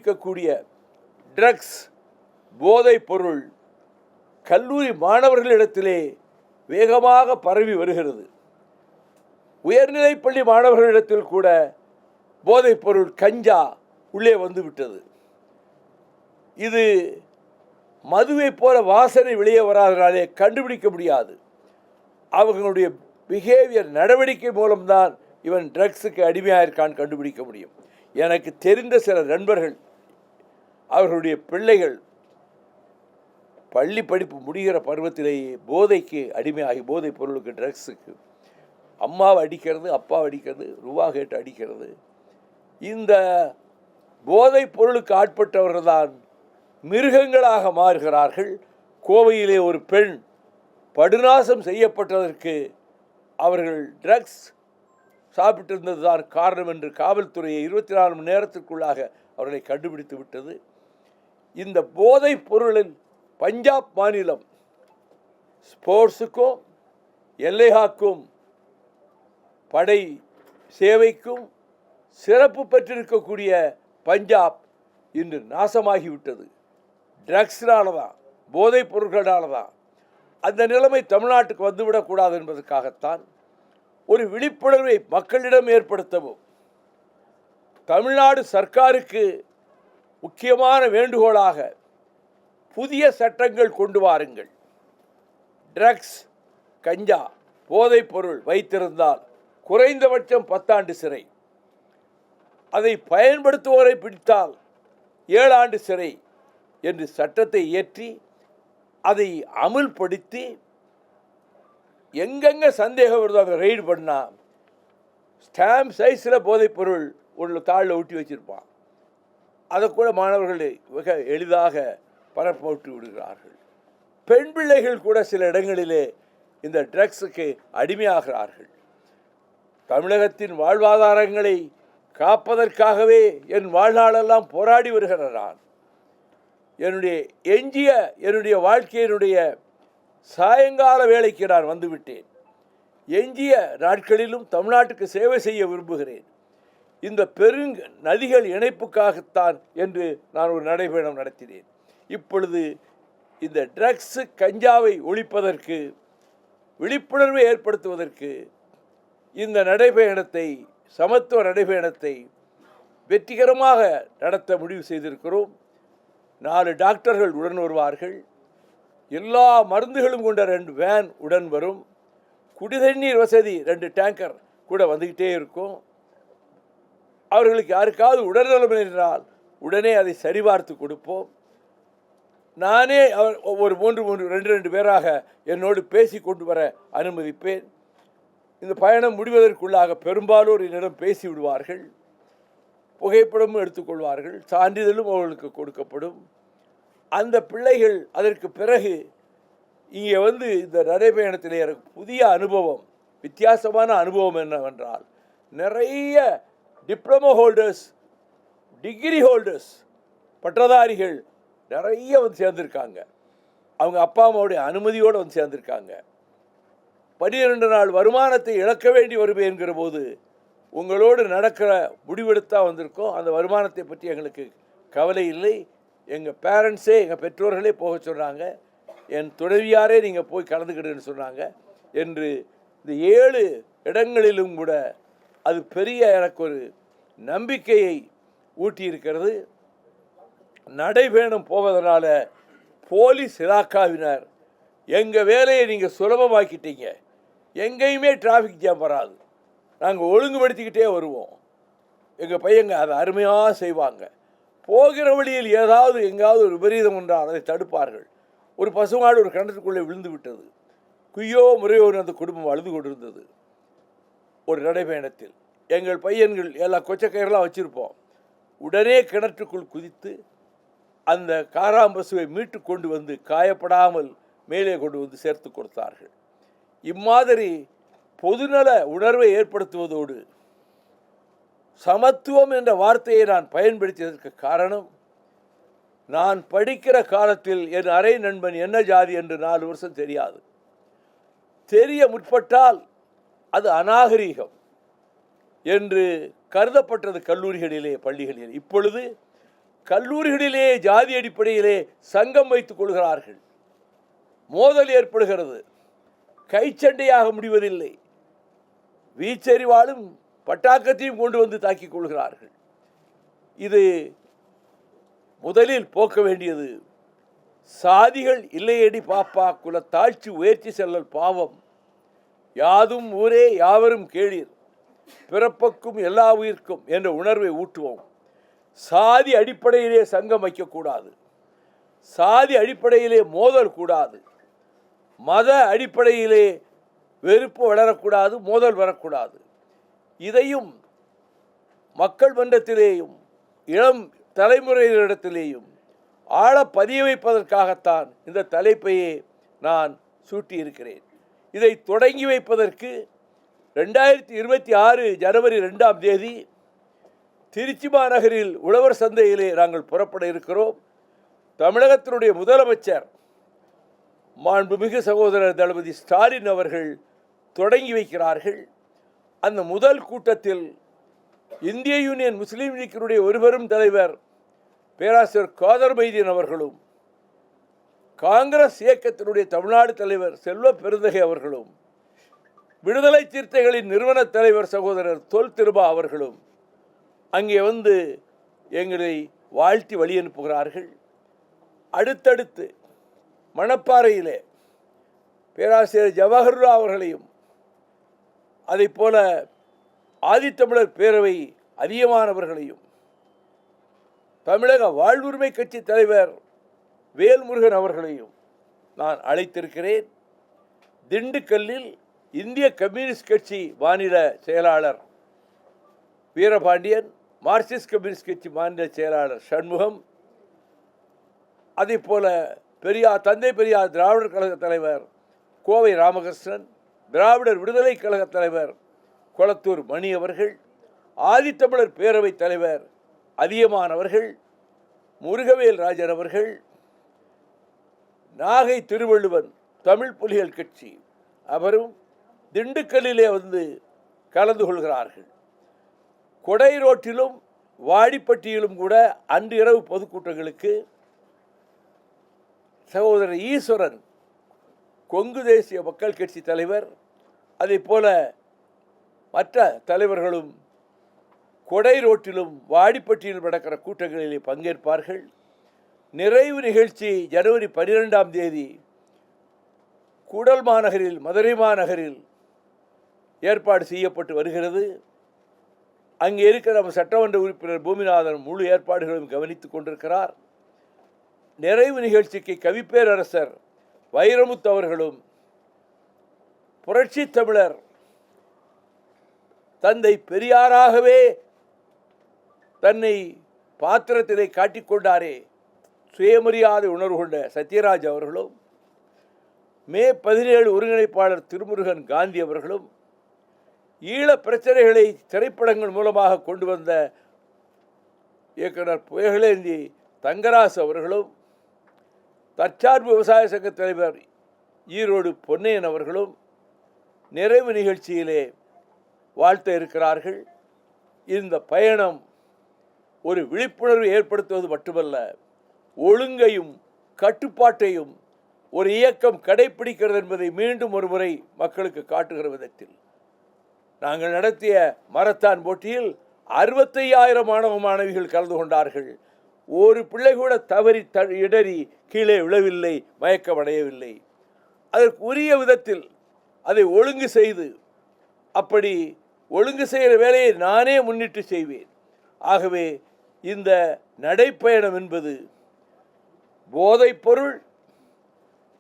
இருக்கக்கூடிய ட்ரக்ஸ் போதைப் பொருள் கல்லூரி மாணவர்களிடத்திலே வேகமாக பரவி வருகிறது. உயர்நிலைப்பள்ளி மாணவர்களிடத்தில் கூட போதைப் பொருள் கஞ்சா உள்ளே வந்து விட்டது. இது மதுவை போல வாசனை வெளியே வராதனாலே கண்டுபிடிக்க முடியாது. அவர்களுடைய பிஹேவியர் நடவடிக்கை மூலம்தான் இவன் ட்ரக்ஸுக்கு அடிமையாக இருக்கான்னு கண்டுபிடிக்க முடியும். எனக்கு தெரிந்த சில நண்பர்கள் அவர்களுடைய பிள்ளைகள் பள்ளி படிப்பு முடிகிற பருவத்திலேயே போதைக்கு அடிமையாகி போதைப் பொருளுக்கு ட்ரக்ஸுக்கு அம்மாவை அடிக்கிறது, அப்பாவை அடிக்கிறது, ரூபா கேட்டு அடிக்கிறது. இந்த போதைப் பொருளுக்கு ஆட்பட்டவர்கள் தான் மிருகங்களாக மாறுகிறார்கள். கோவையிலே ஒரு பெண் படுநாசம் செய்யப்பட்டதற்கு அவர்கள் ட்ரக்ஸ் சாப்பிட்டிருந்தது தான் காரணம் என்று காவல்துறையை 24 மணி நேரத்திற்குள்ளாக அவர்களை கண்டுபிடித்து விட்டது. இந்த போதைப் பொருளில் பஞ்சாப் மாநிலம் ஸ்போர்ட்ஸுக்கும் எல்லை காக்கும் படை சேவைக்கும் சிறப்பு பெற்றிருக்கக்கூடிய பஞ்சாப் இன்று நாசமாகிவிட்டது. ட்ரக்ஸ்னால தான், போதைப் பொருட்களால் தான். அந்த நிலைமை தமிழ்நாட்டுக்கு வந்துவிடக்கூடாது என்பதற்காகத்தான் ஒரு விழிப்புணர்வை மக்களிடம் ஏற்படுத்தவும் தமிழ்நாடு சர்க்காருக்கு முக்கியமான வேண்டுகோளாக புதிய சட்டங்கள் கொண்டு வாருங்கள். ட்ரக்ஸ், கஞ்சா, போதைப் பொருள் வைத்திருந்தால் குறைந்தபட்சம் 10 ஆண்டு சிறை, அதை பயன்படுத்துவோரை பிடித்தால் 7 ஆண்டு சிறை என்று சட்டத்தை இயற்றி அதை அமுல்படுத்தி எங்கெங்கே சந்தேகம் வருதோ அதை ரெய்டு பண்ணால் ஸ்டாம்ப் சைஸில் போதைப் பொருள் உள்ள தாளில் ஒட்டி வச்சுருப்பான். அதை கூட மாணவர்கள் மிக எளிதாக பரப்போட்டு விடுகிறார்கள். பெண் பிள்ளைகள் கூட சில இடங்களிலே இந்த ட்ரக்ஸுக்கு அடிமையாகிறார்கள். தமிழகத்தின் வாழ்வாதாரங்களை காப்பதற்காகவே என் வாழ்நாளெல்லாம் போராடி வருகிற நான் என்னுடைய வாழ்க்கையினுடைய சாயங்கால வேலைக்கு நான் வந்துவிட்டேன். எஞ்சிய நாட்களிலும் தமிழ்நாட்டுக்கு சேவை செய்ய விரும்புகிறேன். இந்த நதிகள் இணைப்புக்காகத்தான் என்று நான் ஒரு நடைபயணம் நடத்தினேன். இப்பொழுது இந்த ட்ரக்ஸு கஞ்சாவை ஒழிப்பதற்கு விழிப்புணர்வை ஏற்படுத்துவதற்கு இந்த நடைபயணத்தை, சமத்துவ நடைபயணத்தை வெற்றிகரமாக நடத்த முடிவு செய்திருக்கிறோம். 4 டாக்டர்கள் உடன் வருவார்கள். எல்லா மருந்துகளும் கொண்ட 2 வேன் உடன் வரும். குடிதண்ணீர் வசதி 2 டேங்கர் கூட வந்துக்கிட்டே இருக்கும். அவர்களுக்கு யாருக்காவது உடல்நலம் என்றால் உடனே அதை சரிபார்த்து கொடுப்போம். நானே ஒரு 2 பேராக என்னோடு பேசி கொண்டு வர அனுமதிப்பேன். இந்த பயணம் முடிவதற்குள்ளாக பெரும்பாலோர் என்னிடம் பேசி விடுவார்கள். புகைப்படமும் எடுத்துக்கொள்வார்கள். சான்றிதழும் அவர்களுக்கு கொடுக்கப்படும். அந்த பிள்ளைகள் அதற்கு பிறகு இங்கே இந்த நடைபயணத்தில் எனக்கு புதிய அனுபவம், வித்தியாசமான அனுபவம் என்னவென்றால், நிறைய டிப்ளமோ ஹோல்டர்ஸ், டிகிரி ஹோல்டர்ஸ், பட்டதாரிகள் நிறைய சேர்ந்திருக்காங்க. அவங்க அப்பா அம்மாவுடைய அனுமதியோடு சேர்ந்திருக்காங்க. 12 நாள் வருமானத்தை இழக்க வேண்டி வருவேன் என்கிற போது உங்களோடு நடக்கிற முடிவெடுத்தா வந்திருக்கோம். அந்த வருமானத்தை பற்றி எங்களுக்கு கவலை இல்லை. எங்கள் பேரண்ட்ஸே, எங்கள் பெற்றோர்களே போக சொன்னாங்க. என் துணைவியாரே நீங்கள் போய் கலந்துக்கிடுன்னு சொன்னாங்க என்று இந்த 7 இடங்களிலும் கூட அது பெரிய எனக்கு ஒரு நம்பிக்கையை ஊட்டியிருக்கிறது. நடைபயணம் போவதனால போலீஸ் இலாக்காவினர் எங்கள் வேலையை நீங்கள் சுலபமாக்கிட்டீங்க, எங்கேயுமே டிராஃபிக் ஜாம் வராது, நாங்கள் ஒழுங்குபடுத்திக்கிட்டே வருவோம், எங்கள் பையங்க அதை அருமையாக செய்வாங்க. போகிற வழியில் ஏதாவது எங்காவது ஒரு விபரீதம் என்றால் அதை தடுப்பார்கள். ஒரு பசுமாடு ஒரு கிணற்றுக்குள்ளே விழுந்து விட்டது. குய்யோ முறையோ அந்த குடும்பம் அழுது கொண்டிருந்தது. ஒரு நடைபயணத்தில் எங்கள் பையன்கள் எல்லா கொச்சக்கயிறெல்லாம் வச்சுருப்போம். உடனே கிணற்றுக்குள் குதித்து அந்த காராம்பசுவை மீட்டு கொண்டு வந்து காயப்படாமல் மேலே கொண்டு வந்து சேர்த்து கொடுத்தார்கள். இம்மாதிரி பொதுநல உணர்வை ஏற்படுத்துவதோடு சமத்துவம் என்ற வார்த்தையை நான் பயன்படுத்தியதற்கு காரணம், நான் படிக்கிற காலத்தில் என் அரை நண்பன் என்ன ஜாதி என்று 4 வருஷம் தெரியாது. தெரிய முற்பட்டால் அது அநாகரீகம் என்று கருதப்பட்டது கல்லூரிகளிலே, பள்ளிகளிலே. இப்பொழுது கல்லூரிகளிலே ஜாதி அடிப்படையிலே சங்கம் வைத்துக் கொள்கிறார்கள். மோதல் ஏற்படுகிறது. கைச்சண்டையாக முடிவதில்லை. வீச்செறிவாலும் பட்டாக்கத்தையும் கொண்டு வந்து தாக்கிக் கொள்கிறார்கள். இது முதலில் போக்க வேண்டியது. சாதிகள் இல்லையடி பாப்பா, குல தாழ்ச்சி உயர்ச்சி செல்லல் பாவம், யாதும் ஊரே யாவரும் கேளீர், பிறப்புக்கும் எல்லா உயிர்க்கும் என்ற உணர்வை ஊட்டுவோம். சாதி அடிப்படையிலே சங்கம் வைக்கக்கூடாது. சாதி அடிப்படையிலே மோதல் கூடாது. மத அடிப்படையிலே வெறுப்பு வளரக்கூடாது, மோதல் வரக்கூடாது. இதையும் மக்கள் மன்றத்திலேயும் இளம் தலைமுறையினரிடத்திலேயும் ஆழ பதிய வைப்பதற்காகத்தான் இந்த தலைப்பையே நான் சூட்டியிருக்கிறேன். இதை தொடங்கி வைப்பதற்கு 2026 ஜனவரி 2ஆம் தேதி திருச்சி மாநகரில் உழவர் சந்தையிலே நாங்கள் புறப்பட இருக்கிறோம். தமிழகத்தினுடைய முதலமைச்சர் மாண்புமிகு சகோதரர் தளபதி ஸ்டாலின் அவர்கள் தொடங்கி வைக்கிறார்கள். அந்த முதல் கூட்டத்தில் இந்திய யூனியன் முஸ்லீம் லீக்கினுடைய ஒருவரும் தலைவர் பேராசிரியர் காதர் மைதீன் அவர்களும், காங்கிரஸ் இயக்கத்தினுடைய தமிழ்நாடு தலைவர் செல்வ பெருந்தகை அவர்களும், விடுதலை சிறுத்தைகளின் நிறுவன தலைவர் சகோதரர் தொல் திருபா அவர்களும் அங்கே வந்து எங்களை வாழ்த்தி வழி அனுப்புகிறார்கள். அடுத்தடுத்து மணப்பாறையிலே பேராசிரியர் ஜவஹர்லா அவர்களையும், அதை போல ஆதித்தமிழர் பேரவை அதிகமானவர்களையும், தமிழக வாழ்வுரிமை கட்சி தலைவர் வேல்முருகன் அவர்களையும் நான் அழைத்திருக்கிறேன். திண்டுக்கல்லில் இந்திய கம்யூனிஸ்ட் கட்சி மாநில செயலாளர் வீரபாண்டியன், மார்க்சிஸ்ட் கம்யூனிஸ்ட் கட்சி மாநில செயலாளர் சண்முகம், அதே போல தந்தை பெரியார் திராவிடர் கழக தலைவர் கோவை ராமகிருஷ்ணன், திராவிடர் விடுதலை கழக தலைவர் கொளத்தூர் மணி அவர்கள், ஆதித்தமிழர் பேரவை தலைவர் அதியமான் அவர்கள், முருகவேல் ராஜன் அவர்கள், நாகை திருவள்ளுவன் தமிழ் புலிகள் கட்சி அவரும் திண்டுக்கல்லிலே வந்து கலந்து கொள்கிறார்கள். கொடை ரோட்டிலும் வாடிப்பட்டியிலும் கூட அன்று இரவு பொதுக்கூட்டங்களுக்கு சகோதரர் ஈஸ்வரன் கொங்கு தேசிய மக்கள் கட்சி தலைவர், அதே போல மற்ற தலைவர்களும் கொடை ரோட்டிலும் வாடிப்பட்டியிலும் நடக்கிற கூட்டங்களிலே பங்கேற்பார்கள். நிறைவு நிகழ்ச்சி ஜனவரி 12ஆம் தேதி கூடல் மாநகரில், மதுரை மாநகரில் ஏற்பாடு செய்யப்பட்டு வருகிறது. அங்கே இருக்கிற நம்ம சட்டமன்ற உறுப்பினர் பூமிநாதன் முழு ஏற்பாடுகளும் கவனித்துக் கொண்டிருக்கிறார். நிறைவு நிகழ்ச்சிக்கு கவிப்பேரரசர் வைரமுத்து அவர்களும், புரட்சி தமிழர் தந்தை பெரியாராகவே தன்னை பாத்திரத்திலே காட்டிக்கொண்டாரே சுயமரியாதை உணர்வு கொண்ட சத்யராஜ் அவர்களும், மே 17 ஒருங்கிணைப்பாளர் திருமுருகன் காந்தி அவர்களும், ஈழ பிரச்சனைகளை திரைப்படங்கள் மூலமாக கொண்டு வந்த இயக்குனர் புயகலேந்தி தங்கராசு அவர்களும், தற்சார்பு விவசாய சங்க தலைவர் ஈரோடு பொன்னையன் அவர்களும் நிறைவு நிகழ்ச்சியிலே வாழ்த்த இருக்கிறார்கள். இந்த பயணம் ஒரு விழிப்புணர்வு ஏற்படுத்துவது மட்டுமல்ல, ஒழுங்கையும் கட்டுப்பாட்டையும் ஒரு இயக்கம் கடைபிடிக்கிறது என்பதை மீண்டும் ஒரு முறை மக்களுக்கு காட்டுகிற விதத்தில் நாங்கள் நடத்திய மரத்தான் போட்டியில் 65,000 மாணவ மாணவிகள் கலந்து கொண்டார்கள். ஒரு பிள்ளை கூட தவறி இடறி கீழே விழவில்லை, மயக்கமடையவில்லை. அதற்கு உரிய விதத்தில் அதை ஒழுங்கு செய்து, அப்படி ஒழுங்கு செய்கிற வேலையை நானே முன்னிட்டு செய்வேன். ஆகவே இந்த நடைப்பயணம் என்பது போதைப்பொருள்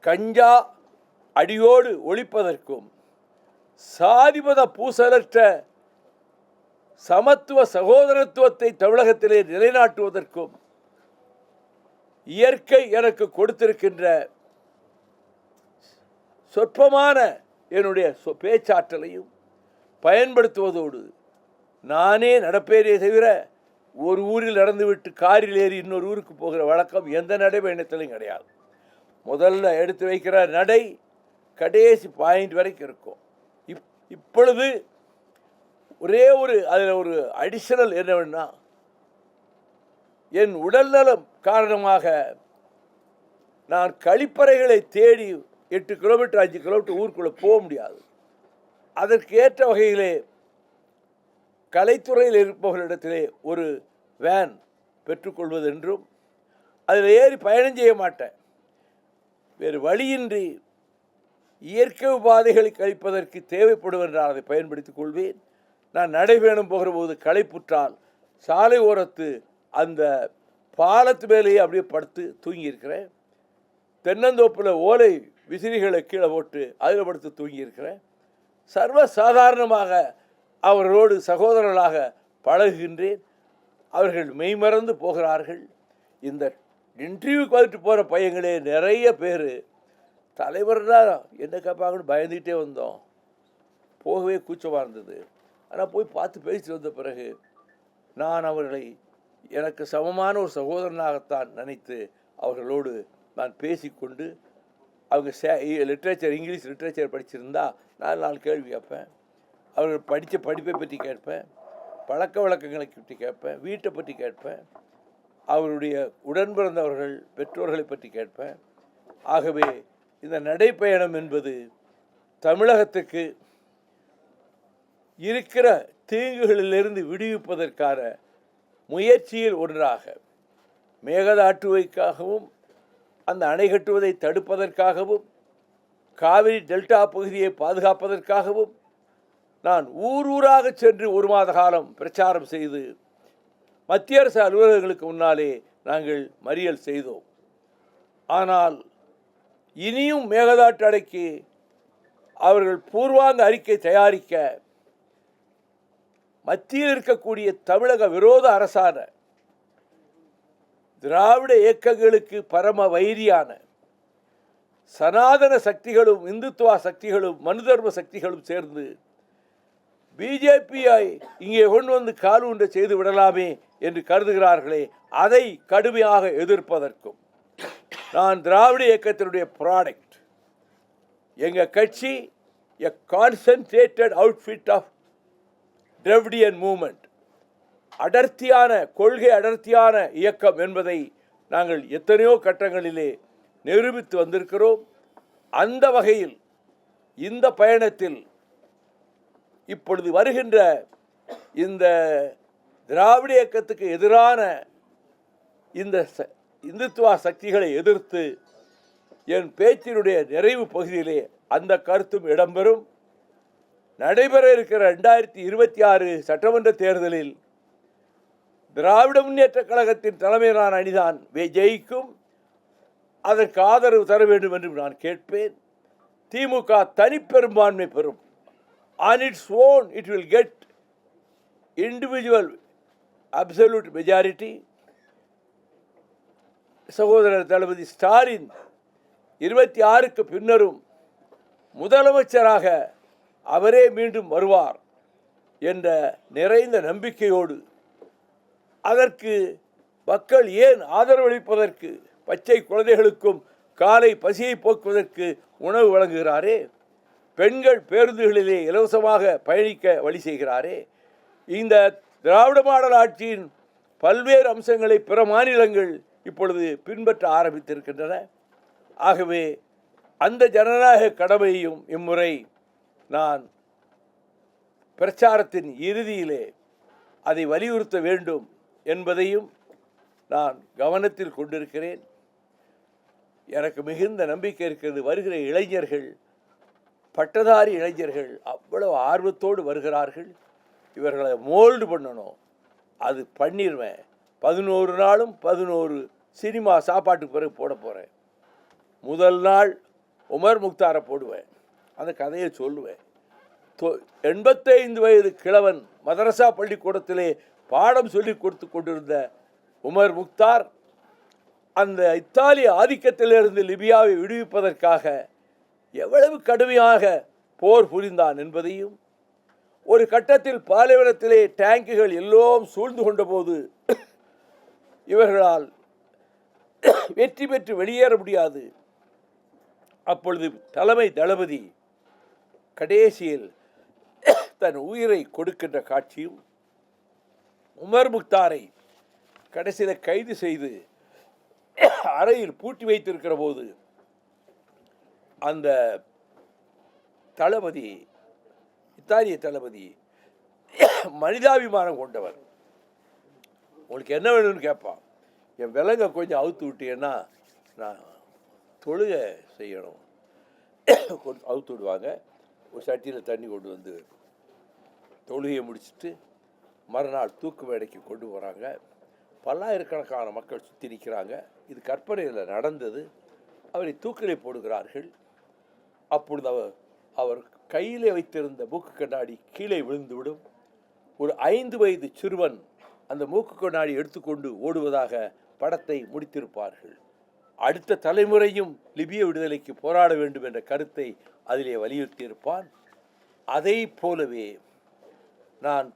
கஞ்சா அடியோடு ஒழிப்பதற்கும், சாதிமத பூசலற்ற சமத்துவ சகோதரத்துவத்தை தமிழகத்திலே நிலைநாட்டுவதற்கும் இயற்கை எனக்கு கொடுத்திருக்கின்ற சொற்பமான என்னுடைய பேச்சாற்றலையும் பயன்படுத்துவதோடு நானே நடப்பேனே தவிர ஒரு ஊரில் நடந்துவிட்டு காரில் ஏறி இன்னொரு ஊருக்கு போகிற வழக்கம் எந்த நடைபயணத்திலையும் கிடையாது. முதல்ல எடுத்து வைக்கிற நடை கடைசி பாயிண்ட் வரைக்கும் இருக்கும். இப்பொழுது ஒரே ஒரு அதில் ஒரு அடிஷனல் என்னவென்னா, என் உடல்நலம் காரணமாக நான் கழிப்பறைகளை தேடி 8 கிலோமீட்டர் 5 கிலோமீட்டர் ஊருக்குள்ளே போக முடியாது. அதற்கு ஏற்ற வகையிலே கலைத்துறையில் இருப்பவர்களிடத்திலே ஒரு வேன் பெற்றுக்கொள்வதென்றும் அதில் ஏறி பயணம் செய்ய மாட்டேன். வேறு வழியின்றி இயற்கை உபாதைகளை கழிப்பதற்கு தேவைப்படுவென்றால் அதை பயன்படுத்திக் கொள்வேன். நான் நடைபயணம் போகிற போது களைப்புற்றால் சாலை ஓரத்து அந்த பாலத்து மேலேயே அப்படியே படுத்து தூங்கியிருக்கிறேன். தென்னந்தோப்பில் ஓலை விசிறிகளை கீழே போட்டு அதில் படுத்து தூங்கியிருக்கிறேன். சர்வ சாதாரணமாக அவர்களோடு சகோதரர்களாக பழகுகின்றேன். அவர்கள் மெய்மறந்து போகிறார்கள். இந்த இன்டர்வியூக்கு வந்துட்டு போகிற பையங்களே நிறைய பேர் தலைவர்தான் என்ன கேட்பாங்கன்னு பயந்துக்கிட்டே வந்தோம். போகவே கூச்சமாக இருந்தது. ஆனால் போய் பார்த்து பேசிட்டு வந்த பிறகு நான் அவர்களை எனக்கு சமமான ஒரு சகோதரனாகத்தான் நினைத்து அவர்களோடு நான் பேசிக்கொண்டு அவங்க லிட்ரேச்சர் இங்கிலீஷ் லிட்ரேச்சர் படிச்சிருந்தா 4 கேள்வி கேட்பேன். அவர்கள் படித்த படிப்பை பற்றி கேட்பேன், பழக்க வழக்கங்களை பற்றி கேட்பேன், வீட்டை பற்றி கேட்பேன், அவருடைய உடன் பிறந்தவர்கள் பெற்றோர்களை பற்றி கேட்பேன். ஆகவே இந்த நடைப்பயணம் என்பது தமிழகத்துக்கு இருக்கிற தீங்குகளிலிருந்து விடுவிப்பதற்கான முயற்சியில் ஒன்றாக, மேகதாட்டுவைக்காகவும் அந்த அணை கட்டுவதை தடுப்பதற்காகவும் காவிரி டெல்டா பகுதியை பாதுகாப்பதற்காகவும் நான் ஊராக சென்று 1 மாத காலம் பிரச்சாரம் செய்து மத்திய அரசு அலுவலகங்களுக்கு முன்னாலே நாங்கள் மறியல் செய்தோம். ஆனால் இனியும் மேகதாட்டு அணைக்கு அவர்கள் பூர்வாங்க அறிக்கை தயாரிக்க மத்தியில் இருக்கக்கூடிய தமிழக விரோத அரசான திராவிட இயக்கங்களுக்கு பரம வைரியான சனாதன சக்திகளும் இந்துத்துவ சக்திகளும் மனு தர்ம சக்திகளும் சேர்ந்து பிஜேபியை இங்கே கொண்டு வந்து காலூன்ற செய்து விடலாமே என்று கருதுகிறார்களே, அதை கடுமையாக எதிர்ப்பதற்கும் நான் திராவிட இயக்கத்தினுடைய ப்ராடக்ட். எங்கள் கட்சி a concentrated outfit of Dravidian movement, அடர்த்தியான கொள்கை அடர்த்தியான இயக்கம் என்பதை நாங்கள் எத்தனையோ கட்டங்களிலே நிரூபித்து வந்திருக்கிறோம். அந்த வகையில் இந்த பயணத்தில் இப்பொழுது வருகின்ற இந்த திராவிட இயக்கத்துக்கு எதிரான இந்த இந்துத்துவ சக்திகளை எதிர்த்து என் பேச்சினுடைய நிறைவு பகுதியிலே அந்த கருத்தும் இடம்பெறும். நடைபெற இருக்கிற 2026 சட்டமன்ற தேர்தலில் திராவிட முன்னேற்ற கழகத்தின் தலைமையிலான அணிதான் ஜெயிக்கும். அதற்கு ஆதரவு தர வேண்டும் என்று நான் கேட்பேன். திமுக தனிப்பெரும்பான்மை பெறும். On its own it will get individual absolute majority. சகோதரர் தளபதி ஸ்டாலின் 26க்கு பின்னரும் முதலமைச்சராக அவரே மீண்டும் வருவார் என்ற நிறைந்த நம்பிக்கையோடு, அதற்கு மக்கள் ஏன் ஆதரவளிப்பதற்கு பச்சை குழந்தைகளுக்கும் காலை பசியை போக்குவதற்கு உணவு வழங்குகிறாரே, பெண்கள் பேருந்துகளிலே இலவசமாக பயணிக்க வழி செய்கிறாரே, இந்த திராவிட மாடல் ஆட்சியின் பல்வேறு அம்சங்களை பிற மாநிலங்கள் இப்பொழுது பின்பற்ற ஆரம்பித்திருக்கின்றன. ஆகவே அந்த ஜனநாயக கடமையையும் இம்முறை நான் பிரச்சாரத்தின் இறுதியிலே அதை வலியுறுத்த வேண்டும் என்பதையும் நான் கவனத்தில் கொண்டிருக்கிறேன். எனக்கு மிகுந்த நம்பிக்கை இருக்கிறது. வருகிற இளைஞர்கள், பட்டதாரி இளைஞர்கள் அவ்வளவு ஆர்வத்தோடு வருகிறார்கள். இவர்களை மோல்டு பண்ணணும். அது பண்ணிடுவேன். 11 நாளும் 11 சினிமா சாப்பாட்டுக்கு பிறகு போட போகிறேன். முதல் நாள் உமர் முக்தாரை போடுவேன். அந்த கதையை சொல்லுவேன். 85 வயது கிழவன் மதரசா பள்ளிக்கூடத்திலே பாடம் சொல்லி கொடுத்து கொண்டிருந்த உமர் முக்தார் அந்த இத்தாலிய ஆதிக்கத்திலிருந்து லிபியாவை விடுவிப்பதற்காக எவ்வளவு கடுமையாக போர் புரிந்தான் என்பதையும், ஒரு கட்டத்தில் பாலைவனத்திலே டேங்குகள் எல்லோரும் சூழ்ந்து கொண்ட போது இவர்களால் வெற்றி பெற்று வெளியேற முடியாது. அப்பொழுது தலைமை தளபதி கடைசியில் தன் உயிரை கொடுக்கின்ற காட்சியும், உமர் முக்தாரை கடைசியில் கைது செய்து அறையில் பூட்டி வைத்திருக்கிற போது அந்த தளபதி, இத்தாலிய தளபதி மனிதாபிமானம் கொண்டவர். உங்களுக்கு என்ன வேணும்னு கேட்பான். என் விலங்கை கொஞ்சம் அவுத்து விட்டீங்கன்னா நான் தொழுகை செய்யணும். அவுத்து விடுவாங்க. ஒரு சட்டியில் தண்ணி கொண்டு வந்து தொழுகையை முடிச்சுட்டு மறுநாள் தூக்கு மேடைக்கு கொண்டு போகிறாங்க. பல்லாயிரக்கணக்கான மக்கள் சுற்றி நிற்கிறாங்க. இது கற்பனையில் நடந்தது. அவரை தூக்கிலே போடுகிறார்கள். அப்பொழுது அவர் கையில் வைத்திருந்த மூக்கு கண்ணாடி கீழே விழுந்துவிடும். ஒரு 5 வயது சிறுவன் அந்த மூக்கு கண்ணாடி எடுத்துக்கொண்டு ஓடுவதாக படத்தை முடித்திருப்பார்கள். அடுத்த தலைமுறையும் லிபிய விடுதலைக்கு போராட வேண்டும் என்ற கருத்தை அதிலே வலியுறுத்தியிருப்பான். அதை போலவே நான்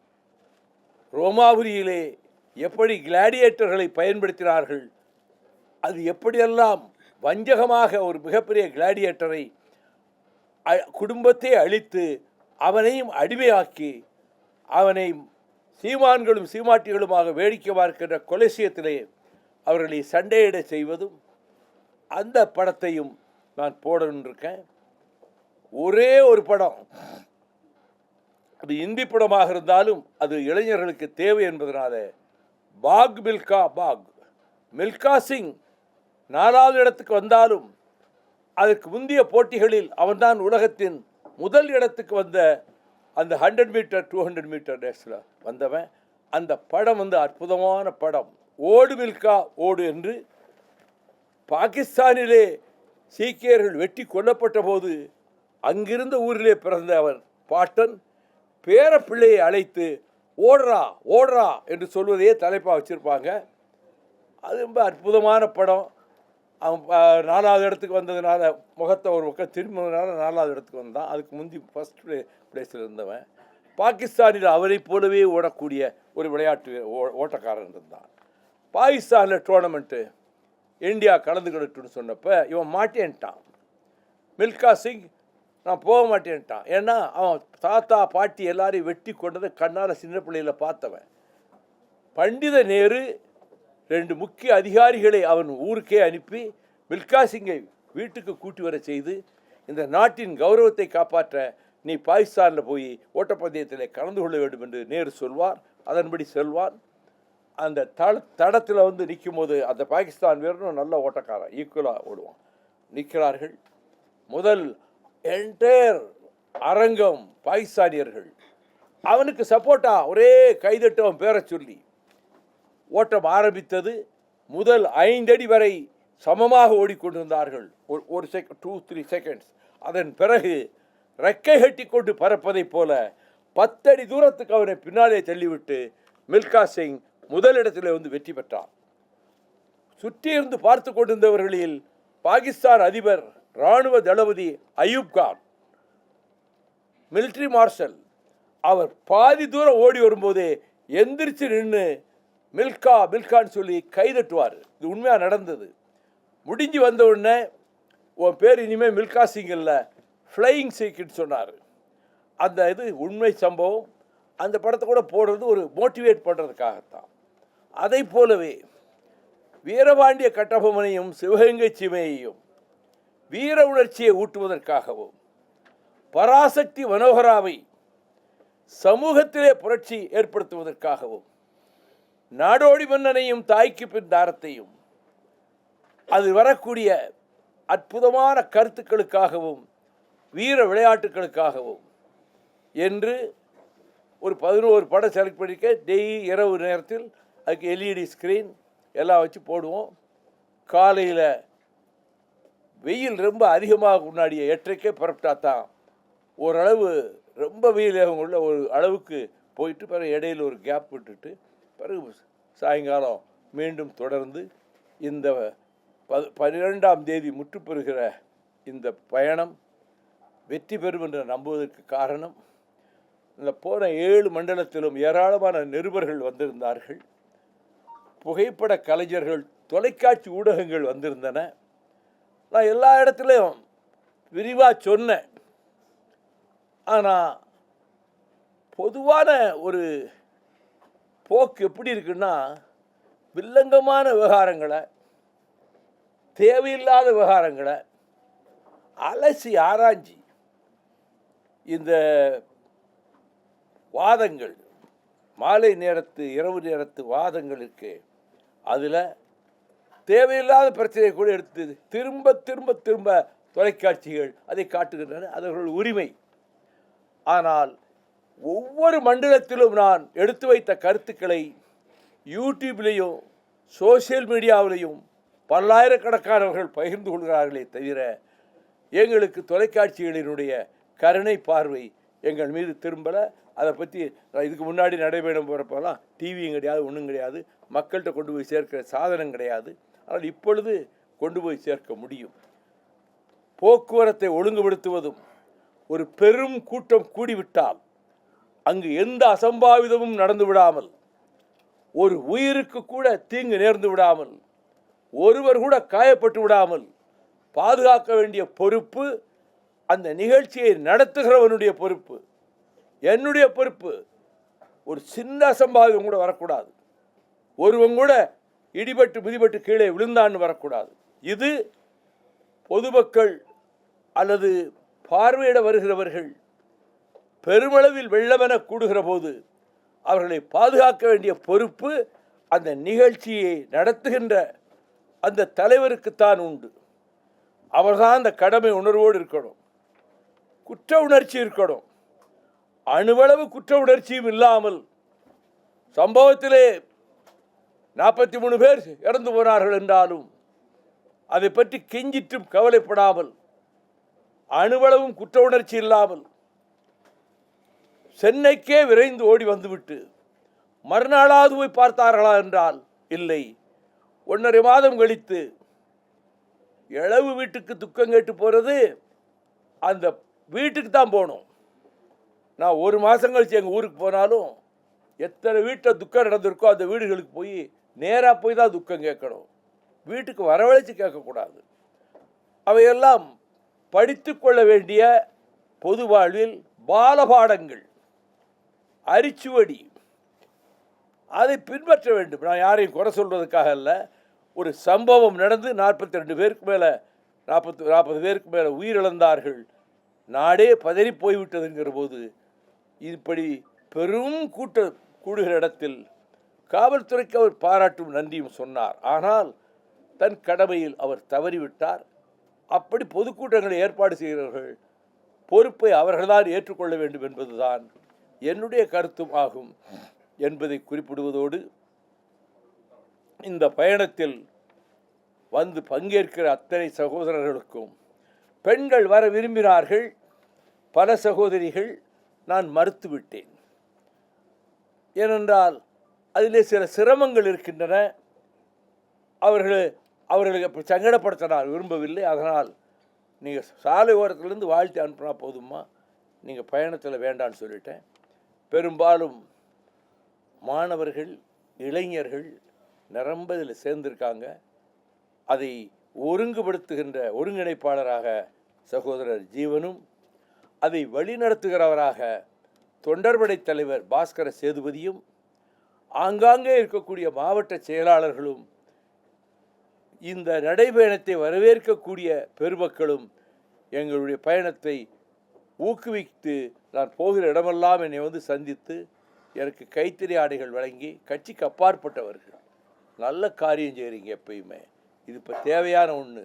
ரோமாபுரியிலே எப்படி கிளாடியேட்டர்களை பயன்படுத்தினார்கள், அது எப்படியெல்லாம் வஞ்சகமாக ஒரு மிகப்பெரிய கிளாடியேட்டரை குடும்பத்தை அழித்து அவனையும் அடிமையாக்கி அவனை சீமான்களும் சீமாட்டிகளுமாக வேடிக்கை பார்க்கின்ற கொலைசியத்திலே அவர்களை சண்டையிட செய்வதும், அந்த படத்தையும் நான் போடணுன்றிருக்கேன். ஒரே ஒரு படம், அது இந்தி படமாக இருந்தாலும் அது இளைஞர்களுக்கு தேவை என்பதனால பாக் மில்கா பாக், மில்கா சிங் 4வது இடத்துக்கு வந்தாலும் அதற்கு முந்தைய போட்டிகளில் அவன்தான் உலகத்தின் முதல் இடத்துக்கு வந்த அந்த 100 மீட்டர் 200 மீட்டர் ரேஸில் வந்தவன். அந்த படம் அற்புதமான படம். ஓடு மில்கா ஓடு என்று பாகிஸ்தானிலே சீக்கியர்கள் வெட்டி கொல்லப்பட்ட போது அங்கிருந்த ஊரிலே பிறந்த அவன் பாட்டன் பேர பிள்ளையை அழைத்து ஓடுறா ஓடுறா என்று சொல்வதையே தலைப்பாக வச்சுருப்பாங்க. அது ரொம்ப அற்புதமான படம். அவன் 4வது இடத்துக்கு வந்ததுனால முகத்தை ஒரு பக்கம் திரும்பினதுனால 4வது இடத்துக்கு வந்தான். அதுக்கு முந்தி ஃபஸ்ட் பிளேஸில் இருந்தவன். பாகிஸ்தானில் அவரை போலவே ஓடக்கூடிய ஒரு விளையாட்டு ஓட்டக்காரன் இருந்தான். பாகிஸ்தானில் டோர்னமெண்ட்டு இந்தியா கலந்துக்கிட்டுன்னு சொன்னப்போ இவன் மாட்டேன்ட்டான். மில்கா சிங் நான் போக மாட்டேன்ட்டான். ஏன்னா அவன் தாத்தா பாட்டி எல்லாரையும் வெட்டி கொண்டதை கண்ணால் சின்ன பிள்ளையில் பார்த்தவன். பண்டித நேரு 2 முக்கிய அதிகாரிகளை அவன் ஊருக்கே அனுப்பி மில்கா சிங்கை வீட்டுக்கு கூட்டி வர செய்து இந்த நாட்டின் கௌரவத்தை காப்பாற்ற நீ பாகிஸ்தானில் போய் ஓட்டப்பந்தயத்தில் கலந்து கொள்ள வேண்டும் என்று நேரு சொல்வார். அதன்படி செல்வான். அந்த தடத்தில் நிற்கும் போது அந்த பாகிஸ்தான் வீரனும் நல்ல ஓட்டக்காரன், ஈக்குவலாக ஓடுவான். நிற்கிறார்கள். முதல் என்டையர் அரங்கம் பாகிஸ்தானியர்கள் அவனுக்கு சப்போர்ட்டா ஒரே கைதட்டு அவன் பேரை சொல்லி ஓட்டம் ஆரம்பித்தது. முதல் 5 அடி வரை சமமாக ஓடிக்கொண்டிருந்தார்கள். ஒரு செகண்ட் 2-3 செகண்ட்ஸ். அதன் பிறகு ரெக்கை கட்டி கொண்டு பறப்பதைப் போல 10 அடி தூரத்துக்கு அவனை பின்னாலே தள்ளிவிட்டு மில்கா சிங் முதலிடத்தில் வெற்றி பெற்றார். சுற்றியிருந்து பார்த்து கொண்டிருந்தவர்களில் பாகிஸ்தான் அதிபர் இராணுவ தளபதி அயூப் கான், மிலிட்ரி மார்ஷல், அவர் பாதி தூரம் ஓடி வரும்போதே எந்திரிச்சு நின்று மில்கா மில்கான்னு சொல்லி கைதட்டுவார். இது உண்மையாக நடந்தது. முடிஞ்சு வந்த உடனே உன் பேர் இனிமேல் மில்கா சிங் இல்லை, ஃப்ளையிங் சீக்கின்னு சொன்னார். அந்த இது உண்மை சம்பவம். அந்த படத்தை கூட போடுறது ஒரு மோட்டிவேட் பண்ணுறதுக்காகத்தான். அதை போலவே வீரபாண்டிய கட்டபொம்மனையும் சிவகங்கை சீமையையும் வீர உணர்ச்சியை ஊட்டுவதற்காகவும், பராசக்தி மனோகராவை சமூகத்திலே புரட்சி ஏற்படுத்துவதற்காகவும், நாடோடி மன்னனையும் தாய்க்கு பின் தாரத்தையும் அது வரக்கூடிய அற்புதமான கருத்துக்களுக்காகவும் வீர விளையாட்டுகளுக்காகவும் என்று ஒரு 11 படம் செலக்ட் பண்ணிக்க. டெய்லி இரவு நேரத்தில் அதுக்கு எல்இடி ஸ்க்ரீன் எல்லாம் வச்சு போடுவோம். காலையில் வெயில் ரொம்ப அதிகமாக முன்னாடியே 8:30 புறப்பட்டா தான் ஓரளவு ரொம்ப வெயில் உள்ள ஒரு அளவுக்கு போயிட்டு பிறகு இடையில் ஒரு கேப் விட்டுட்டு பிறகு சாயங்காலம் மீண்டும் தொடர்ந்து இந்த 12ஆம் தேதி முற்றுப்பெறுகிற இந்த பயணம் வெற்றி பெறும் என்று நம்புவதற்கு காரணம், இந்த போன 7 மண்டலத்திலும் ஏராளமான நிருபர்கள் வந்திருந்தார்கள், புகைப்பட கலைஞர்கள், தொலைக்காட்சி ஊடகங்கள் வந்திருந்தன. நான் எல்லா இடத்துலையும் விரிவாக சொன்னேன். ஆனால் பொதுவான ஒரு போக்கு எப்படி இருக்குன்னா, வில்லங்கமான விவகாரங்களை, தேவையில்லாத விவகாரங்களை அலசி ஆராய்ஞ்சி இந்த வாதங்கள், மாலை நேரத்து இரவு நேரத்து வாதங்கள் இருக்கு, அதில் தேவையில்லாத பிரச்சனையை கூட எடுத்து திரும்ப திரும்ப திரும்ப தொலைக்காட்சிகள் அதை காட்டுகின்றன. அது அவர்கள் உரிமை. ஆனால் ஒவ்வொரு மண்டலத்திலும் நான் எடுத்து வைத்த கருத்துக்களை யூடியூப்லேயும் சோசியல் மீடியாவிலையும் பல்லாயிரக்கணக்கானவர்கள் பகிர்ந்து கொள்கிறார்களே தவிர எங்களுக்கு தொலைக்காட்சிகளினுடைய கருணை பார்வை எங்கள் மீது திரும்பலை. அதை பற்றி இதுக்கு முன்னாடி நடைபெறும் போகிறப்பெல்லாம் டிவியும் கிடையாது, ஒன்றும் கிடையாது, மக்கள்கிட்ட கொண்டு போய் சேர்க்கிற சாதனம் கிடையாது. ஆனால் இப்பொழுது கொண்டு போய் சேர்க்க முடியும். போக்குவரத்தை ஒழுங்குபடுத்துவதும், ஒரு பெரும் கூட்டம் கூடிவிட்டால் அங்கு எந்த அசம்பாவிதமும் நடந்து விடாமல், ஒரு உயிருக்கு கூட தீங்கு நேர்ந்து விடாமல், ஒருவர் கூட காயப்பட்டு விடாமல் பாதுகாக்க வேண்டிய பொறுப்பு அந்த நிகழ்ச்சியை நடத்துகிறவனுடைய பொறுப்பு, என்னுடைய பொறுப்பு. ஒரு சின்ன அசம்பாவிதம் கூட வரக்கூடாது. ஒருவன் கூட இடிபட்டு மிதிபட்டு கீழே விழுந்தான்னு வரக்கூடாது. இது பொதுமக்கள் அல்லது பார்வையிட வருகிறவர்கள் பெருமளவில் வெள்ளமென கூடுகிற போது அவர்களை பாதுகாக்க வேண்டிய பொறுப்பு அந்த நிகழ்ச்சியை நடத்துகின்ற அந்த தலைவருக்குத்தான் உண்டு. அவர்தான் அந்த கடமை உணர்வோடு இருக்கணும், குற்ற உணர்ச்சி இருக்கணும். அணுவளவு குற்ற உணர்ச்சியும் இல்லாமல் சம்பவத்திலே 43 பேர் இறந்து போனார்கள் என்றாலும் அதை பற்றி கெஞ்சிற்றும் கவலைப்படாமல், அணுவளவும் குற்ற உணர்ச்சி இல்லாமல் சென்னைக்கே விரைந்து ஓடி வந்துவிட்டு மறுநாளாவது போய் பார்த்தார்களா என்றால் இல்லை. 1.5 மாதம் கழித்து இளவு வீட்டுக்கு துக்கம் கேட்டு போகிறது அந்த வீட்டுக்கு தான் போகணும். நான் 1 மாதம் கழித்து எங்கள் ஊருக்கு போனாலும் எத்தனை வீட்டில் துக்கம் நடந்திருக்கோ அந்த வீடுகளுக்கு போய் நேராக போய் தான் துக்கம் கேட்கணும். வீட்டுக்கு வரவழைச்சு கேட்கக்கூடாது. அவையெல்லாம் படித்து கொள்ள வேண்டிய பொது வாழ்வில் பாலபாடங்கள், அரிச்சுவடி. அதை பின்பற்ற வேண்டும். நான் யாரையும் குறை சொல்வதற்காக அல்ல. ஒரு சம்பவம் நடந்து 42 பேருக்கு மேலே 40 பேருக்கு மேலே உயிரிழந்தார்கள். நாடே பதறி போய்விட்டதுங்கிற போது இப்படி பெரும் கூடுகிற இடத்தில் காவல்துறைக்கு அவர் பாராட்டும் நன்றியும் சொன்னார். ஆனால் தன் கடமையில் அவர் தவறிவிட்டார். அப்படி பொதுக்கூட்டங்களை ஏற்பாடு செய்கிறவர்கள் பொறுப்பை அவர்கள்தான் ஏற்றுக்கொள்ள வேண்டும் என்பதுதான் என்னுடைய கருத்தும் ஆகும் என்பதை குறிப்பிடுவதோடு, இந்த பயணத்தில் வந்து பங்கேற்கிற அத்தனை சகோதரர்களுக்கும், பெண்கள் வர விரும்பினார்கள், பல சகோதரிகள், நான் மறுத்துவிட்டேன். ஏனென்றால் அதிலே சில சிரமங்கள் இருக்கின்றன. அவர்களுக்கு அப்படி சங்கடப்படுத்த நான் விரும்பவில்லை. அதனால் நீங்கள் சாலை ஓரத்திலேருந்து வாழ்த்தி அனுப்புனா போதுமா, நீங்கள் பயணத்தில் வேண்டான்னு சொல்லிட்டேன். பெரும்பாலும் மாணவர்கள், இளைஞர்கள் நிரம்ப இதில் சேர்ந்திருக்காங்க. அதை ஒருங்குபடுத்துகின்ற ஒருங்கிணைப்பாளராக சகோதரர் ஜீவனும், அதை வழிநடத்துகிறவராக தொண்டர்படை தலைவர் பாஸ்கர சேதுபதியும், ஆங்காங்கே இருக்கக்கூடிய மாவட்ட செயலாளர்களும், இந்த நடைபயணத்தை வரவேற்கக்கூடிய பெருமக்களும் எங்களுடைய பயணத்தை ஊக்குவித்து, நான் போகிற இடமெல்லாம் என்னை வந்து சந்தித்து எனக்கு கைத்தறி ஆடைகள் வழங்கி, கட்சிக்கு அப்பாற்பட்டவர்கள், நல்ல காரியம் செய்கிறீங்க, எப்பயுமே இது இப்போ தேவையான ஒன்று,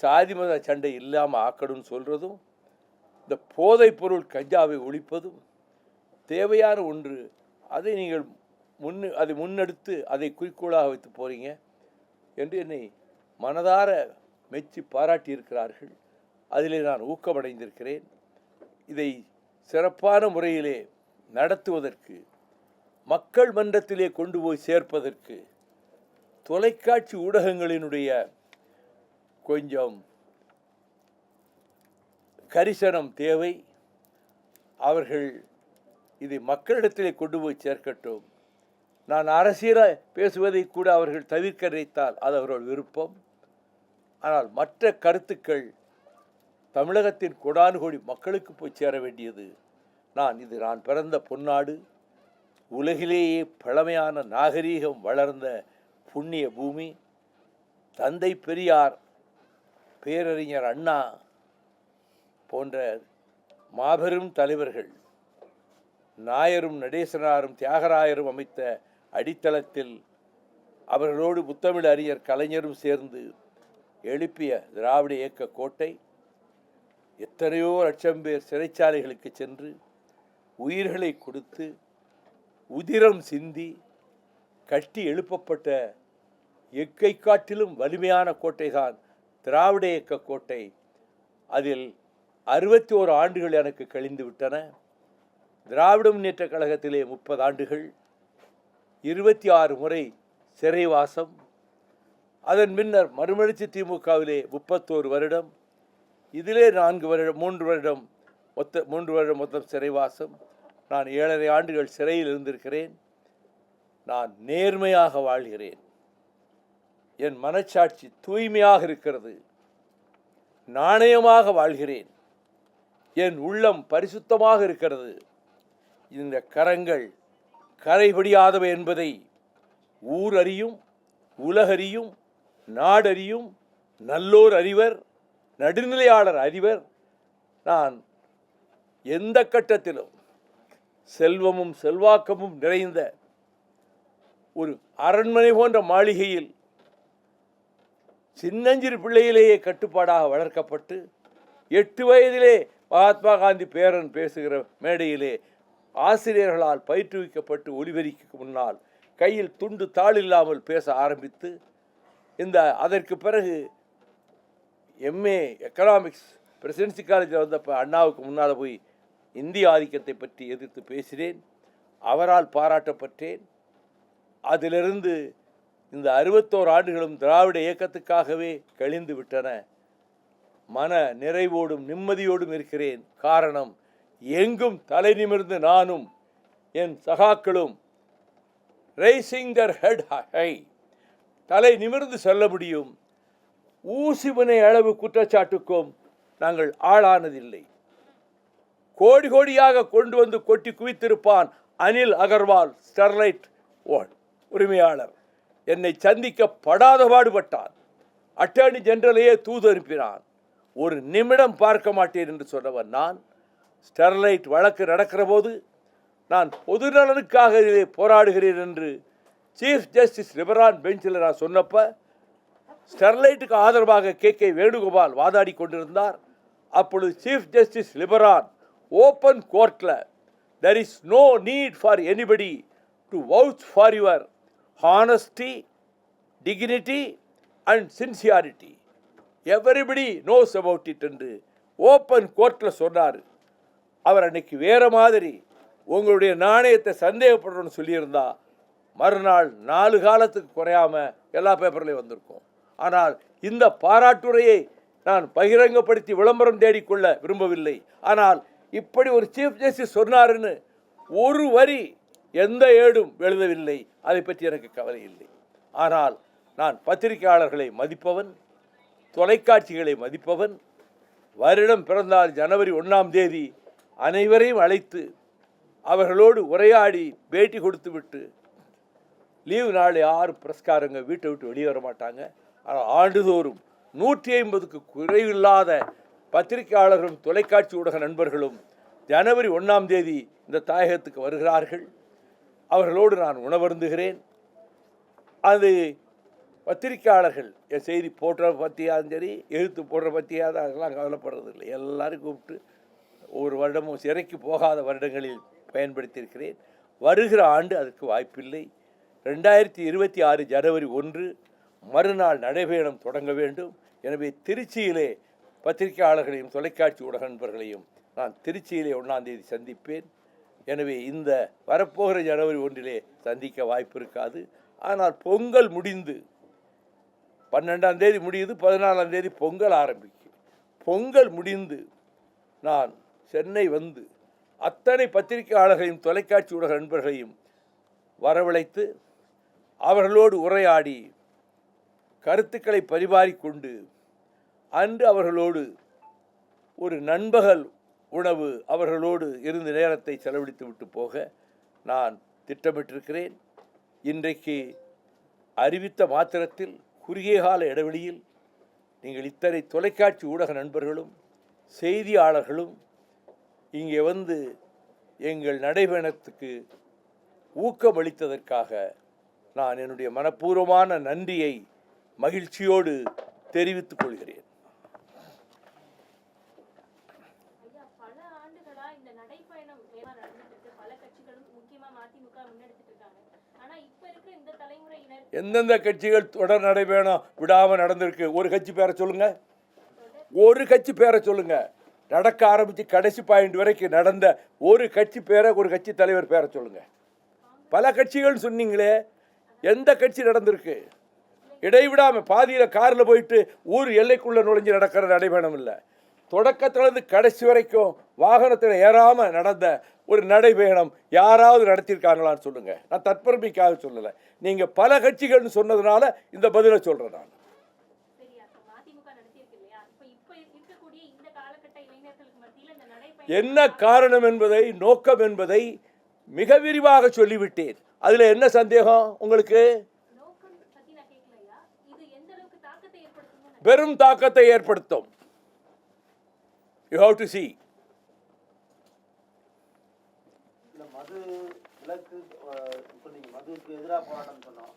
சாதி மத சண்டை இல்லாமல் ஆக்கணும்னு சொல்கிறதும், இந்த போதைப் பொருள் கஞ்சாவை ஒழிப்பதும் தேவையான ஒன்று. அதை நீங்கள் அதை முன்னெடுத்து அதை குறிக்கோளாக வைத்து போகிறீங்க என்று என்னை மனதார மெச்சி பாராட்டியிருக்கிறார்கள். அதிலே நான் ஊக்கமடைந்திருக்கிறேன். இதை சிறப்பான முறையிலே நடத்துவதற்கு, மக்கள் மன்றத்திலே கொண்டு போய் சேர்ப்பதற்கு தொலைக்காட்சி ஊடகங்களினுடைய கொஞ்சம் கரிசனம் தேவை. அவர்கள் இதை மக்களிடத்திலே கொண்டு போய் சேர்க்கட்டும். நான் அரசியலாக பேசுவதை கூட அவர்கள் தவிர்க்க நினைத்தால் அது அவர்கள் விருப்பம். ஆனால் மற்ற கருத்துக்கள் தமிழகத்தின் கோடானு கோடி மக்களுக்கு போய் சேர வேண்டியது. நான் பிறந்த பொன்னாடு, உலகிலேயே பழமையான நாகரீகம் வளர்ந்த புண்ணிய பூமி. தந்தை பெரியார், பேரறிஞர் அண்ணா போன்ற மாபெரும் தலைவர்கள், நாயரும் நடேசனாரும் தியாகராயரும் அமைத்த அடித்தளத்தில் அவர்களோடு முத்தமிழ் அறிஞர் கலைஞரும் சேர்ந்து எழுப்பிய திராவிட இயக்க கோட்டை எத்தனையோ லட்சம் பேர் சிறைச்சாலைகளுக்கு சென்று உயிர்களை கொடுத்து உதிரம் சிந்தி கட்டி எழுப்பப்பட்ட எக்கை காட்டிலும் வலிமையான கோட்டைதான் திராவிட இயக்க கோட்டை. அதில் 61 ஆண்டுகள் எனக்கு கழிந்து விட்டன. திராவிட முன்னேற்ற கழகத்திலே 30 ஆண்டுகள், 26 முறை சிறைவாசம். அதன் பின்னர் மறுமலர்ச்சி திமுகவிலே 31 வருடம், இதிலே 3 வருடம் மொத்தம் சிறைவாசம். நான் 7.5 ஆண்டுகள் சிறையில் இருந்திருக்கிறேன். நான் நேர்மையாக வாழ்கிறேன். என் மனச்சாட்சி தூய்மையாக இருக்கிறது. நாணயமாக வாழ்கிறேன். என் உள்ளம் பரிசுத்தமாக இருக்கிறது. இந்த கரங்கள் கரைபடியாதவை என்பதை ஊர் அறியும், உலகறியும், நாடறியும், நல்லோர் அறிவர், நடுநிலையாளர் அறிவர். நான் எந்த கட்டத்திலும் செல்வமும் செல்வாக்கமும் நிறைந்த ஒரு அரண்மனை போன்ற மாளிகையில் சின்னஞ்சிறு பிள்ளையிலேயே கட்டுப்பாடாக வளர்க்கப்பட்டு 8 வயதிலே மகாத்மா காந்தி பேரன் பேசுகிற மேடையிலே ஆசிரியர்களால் பயிற்றுவிக்கப்பட்டு ஒலிபெருக்கிக்கு முன்னால் கையில் துண்டு தாள் இல்லாமல் பேச ஆரம்பித்து அதற்கு பிறகு எம்ஏ எக்கனாமிக்ஸ் பிரசிடென்சி காலேஜில் வந்தப்போ அண்ணாவுக்கு முன்னால் போய் இந்திய ஆதிக்கத்தை பற்றி எதிர்த்து பேசினேன். அவரால் பாராட்டப்பட்டேன். அதிலிருந்து இந்த 61 ஆண்டுகளும் திராவிட இயக்கத்துக்காகவே கழிந்து விட்டன. மன நிறைவோடும் நிம்மதியோடும் இருக்கிறேன். காரணம், எங்கும் தலை நிமிர்ந்து நானும் என் சகாக்களும் ரைசிங் தர் ஹெட் ஹை, தலை நிமிர்ந்து சொல்ல முடியும். ஊசிமுனை அளவு குற்றச்சாட்டுக்கும் நாங்கள் ஆளானதில்லை. கோடி கோடியாக கொண்டு வந்து கொட்டி குவித்திருப்பான் அனில் அகர்வால், ஸ்டெர்லைட் உரிமையாளர். என்னை சந்திக்க படாத பாடுபட்டான். அட்டர்னி ஜெனரலையே தூது அனுப்பினான். ஒரு நிமிடம் பார்க்க மாட்டேன் என்று சொன்னவன் நான். ஸ்டெர்லைட் வழக்கு நடக்கிற போது நான் பொது நலனுக்காக இதிலே போராடுகிறேன் என்று சீஃப் ஜஸ்டிஸ் லிபரான் பெஞ்சில் நான் சொன்னப்ப ஸ்டெர்லைட்டுக்கு ஆதரவாக கே வேணுகோபால் வாதாடி கொண்டிருந்தார். அப்பொழுது சீஃப் ஜஸ்டிஸ் லிபரான் ஓப்பன் கோர்ட்டில் there is no need for anybody to vouch for your honesty, dignity and sincerity. Everybody knows about it என்று ஓப்பன் கோர்ட்டில் சொன்னார். அவர் அன்னைக்கு வேற மாதிரி உங்களுடைய நாணயத்தை சந்தேகப்படுறோன்னு சொல்லியிருந்தா மறுநாள் 4 காலத்துக்கு குறையாம எல்லா பேப்பர்லையும் வந்திருக்கும். ஆனால் இந்த பாராட்டுரையை நான் பகிரங்கப்படுத்தி விளம்பரம் தேடிக்கொள்ள விரும்பவில்லை. ஆனால் இப்படி ஒரு சீஃப் ஜஸ்டிஸ் சொன்னாருன்னு ஒரு வரி எந்த ஏடும் எழுதவில்லை. அதை பற்றி எனக்கு கவலை இல்லை. ஆனால் நான் பத்திரிகையாளர்களை மதிப்பவன், தொலைக்காட்சிகளை மதிப்பவன். வருடம் பிறந்தால் ஜனவரி 1ஆம் தேதி அனைவரையும் அழைத்து அவர்களோடு உரையாடி பேட்டி கொடுத்து விட்டு லீவு நாள் யாரும் பிரஸ்காரங்க வீட்டை விட்டு வெளியே வர மாட்டாங்க. ஆனால் ஆண்டுதோறும் 150க்கு குறைவில்லாத பத்திரிகையாளர்களும் தொலைக்காட்சி ஊடக நண்பர்களும் ஜனவரி 1ஆம் தேதி இந்த தாயகத்துக்கு வருகிறார்கள். அவர்களோடு நான் உணவருந்துகிறேன். அது பத்திரிகையாளர்கள் என் செய்தி போடுற பற்றியாலும் சரி, எழுத்து போடுற பற்றியாவது அதெல்லாம் கவலைப்படுறதில்லை. எல்லாரும் கூப்பிட்டு ஒரு வருடமும் சிறைக்கு போகாத வருடங்களில் பயன்படுத்தியிருக்கிறேன். வருகிற ஆண்டு அதற்கு வாய்ப்பில்லை. 2026 ஜனவரி 1 மறுநாள் நடைபயணம் தொடங்க வேண்டும். எனவே திருச்சியிலே பத்திரிகையாளர்களையும் தொலைக்காட்சி ஊடக நண்பர்களையும் நான் திருச்சியிலே 1ஆம் தேதி சந்திப்பேன். எனவே இந்த வரப்போகிற ஜனவரி 1 சந்திக்க வாய்ப்பு இருக்காது. ஆனால் பொங்கல் முடிந்து 12ஆம் தேதி முடியுது, 14ஆம் தேதி பொங்கல் ஆரம்பிக்கும். பொங்கல் முடிந்து நான் சென்னை வந்து அத்தனை பத்திரிகையாளர்களையும் தொலைக்காட்சி ஊடக நண்பர்களையும் வரவழைத்து அவர்களோடு உரையாடி கருத்துக்களை பரிமாறிக்கொண்டு அன்று அவர்களோடு ஒரு நண்பகல் உணவு அவர்களோடு இருந்த நேரத்தை செலவழித்து விட்டு போக நான் திட்டமிட்டிருக்கிறேன். இன்றைக்கு அறிவித்த மாத்திரத்தில் குறுகிய கால இடைவெளியில் நீங்கள் இத்தனை தொலைக்காட்சி ஊடக நண்பர்களும் செய்தியாளர்களும் இங்கே வந்து எங்கள் நடைபயணத்துக்கு ஊக்கமளித்ததற்காக நான் என்னுடைய மனப்பூர்வமான நன்றியை மகிழ்ச்சியோடு தெரிவித்துக் கொள்கிறேன். எந்தெந்த கட்சிகள் தொடர் நடைபயணம் விடாமல் நடந்திருக்கு? ஒரு கட்சி பேரை சொல்லுங்க, ஒரு கட்சி பேரை சொல்லுங்க. நடக்க ஆரம்பித்து கடைசி பாயிண்ட் வரைக்கும் நடந்த ஒரு கட்சி பேரை, ஒரு கட்சி தலைவர் பேரை சொல்லுங்க. பல கட்சிகள் சொன்னீங்களே, எந்த கட்சி நடந்திருக்கு? இடைவிடாமல் பாதியில் காரில் போயிட்டு ஊர் எல்லைக்குள்ளே நுழைஞ்சு நடக்கிற நடைபயணம் இல்லை. தொடக்கத்திலிருந்து கடைசி வரைக்கும் வாகனத்தில் ஏறாமல் நடந்த ஒரு நடைபயணம் யாராவது நடத்தியிருக்காங்களான்னு சொல்லுங்கள். நான் தற்பெருமைக்காக சொல்லலை, நீங்கள் பல கட்சிகள்னு சொன்னதுனால இந்த பதிலை சொல்கிறேன். நான் என்ன காரணம் என்பதை, நோக்கம் என்பதை மிக விரிவாக சொல்லிவிட்டேன். அதில் என்ன சந்தேகம் உங்களுக்கு? பெரும் தாக்கத்தை ஏற்படுத்தும். You have to see. மது விலக்கு இப்போ நீங்கள் மதுவுக்கு எதிராக போராட்டம் சொன்னோம்.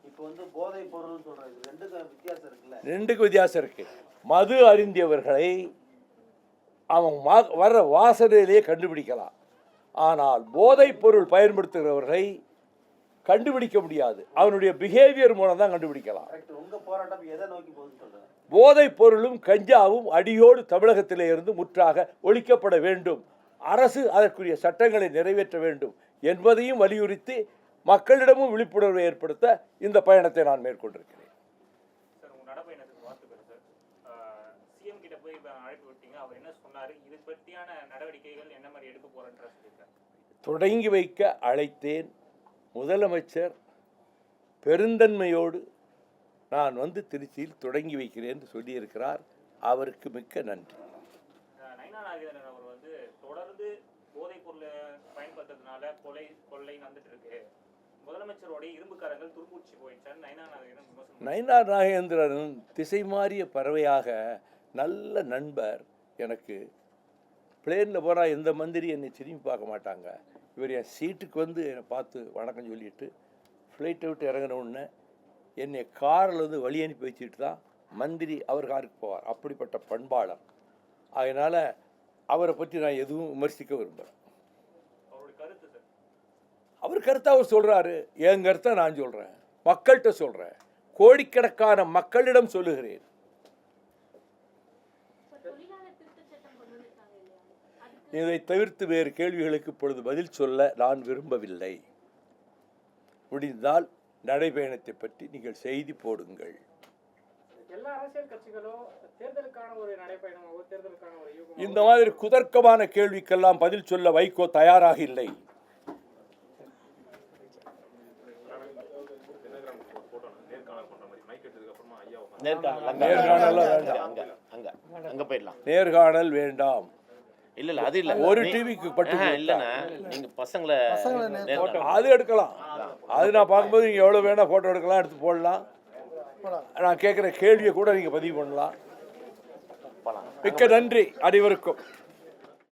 இப்போ வந்து போதைப் பொருள் சொல்கிறோம். இது ரெண்டுக்கும் வித்தியாசம் இருக்குல்ல? ரெண்டுக்கும் வித்தியாசம் இருக்கு. மது அருந்தியவர்களை அவன் வர்ற வாசனையிலேயே கண்டுபிடிக்கலாம். ஆனால் போதைப் பொருள் பயன்படுத்துகிறவர்களை கண்டுபிடிக்க முடியாது. அவனுடைய பிஹேவியர் மூலம் தான் கண்டுபிடிக்கலாம். உங்கள் போராட்டம் எதை நோக்கி போகுதுன்னு சொல்கிறேன். போதைப் பொருளும் கஞ்சாவும் அடியோடு தமிழகத்திலே இருந்து முற்றாக ஒழிக்கப்பட வேண்டும். அரசு அதற்குரிய சட்டங்களை நிறைவேற்ற வேண்டும் என்பதையும் வலியுறுத்தி மக்களிடமும் விழிப்புணர்வை ஏற்படுத்த இந்த பயணத்தை நான் மேற்கொண்டிருக்கிறேன். தொடங்கி வைக்க அழைத்தேன். முதலமைச்சர் பெருந்தன்மையோடு நான் வந்து திருச்சியில் தொடங்கி வைக்கிறேன் என்று சொல்லியிருக்கிறார். அவருக்கு மிக்க நன்றி. தொடர்ந்து போதைப் பொருளை பயன்படுத்துறதுனால கொள்ளை நடந்துட்டு இருக்கு. முதலமைச்சருடைய இரும்புக்காரங்கள் துருப்பூச்சி போயிடுச்சான்னு நயினார் நாகேந்திரன் திசை மாறிய பறவையாக நல்ல நண்பர். எனக்கு பிளேனில் போனால் எந்த மந்திரி என்னை திரும்பி பார்க்க மாட்டாங்க. இவர் என் சீட்டுக்கு வந்து என்னை பார்த்து வணக்கம் சொல்லிட்டு ஃப்ளைட்டை விட்டு இறங்கின உடனே என்னை காரில் வந்து வழி அனுப்பி வச்சுட்டு தான் மந்திரி அவர் காருக்கு போவார். அப்படிப்பட்ட பண்பாளர். அதனால் அவரை பற்றி நான் எதுவும் விமர்சிக்க விரும்புகிறேன். அவர் கருத்தை அவர் சொல்கிறாரு, என் கருத்தை நான் சொல்கிறேன், மக்கள்கிட்ட சொல்கிறேன், கோடிக்கணக்கான மக்களிடம் சொல்லுகிறேன். இதை தவிர்த்து வேறு கேள்விகளுக்கு இப்பொழுது பதில் சொல்ல நான் விரும்பவில்லை. முடிந்தால் நடைபயணத்தை பற்றி நீங்கள் செய்தி போடுங்கள். எல்லா அரசியல் கட்சிகளும் தேர்தலுக்கான ஒரு நடைபயணம், தேர்தலுக்கான ஒரு யூகம். இந்த மாதிரி குதர்க்கமான கேள்விக்கெல்லாம் பதில் சொல்ல வைகோ தயாராக இல்லை. நேர்காணல் வேண்டாம். இல்ல அது இல்ல, ஒரு டிவிக்கு பட்டு இல்லைன்னா நீங்க பசங்களை அது எடுக்கலாம். அது நான் பார்க்கும்போது நீங்கள் எவ்வளோ வேணால் ஃபோட்டோ எடுக்கலாம், எடுத்து போடலாம். நான் கேட்குற கேள்வியை கூட நீங்கள் பதிவு பண்ணலாம். மிக்க நன்றி அனைவருக்கும்.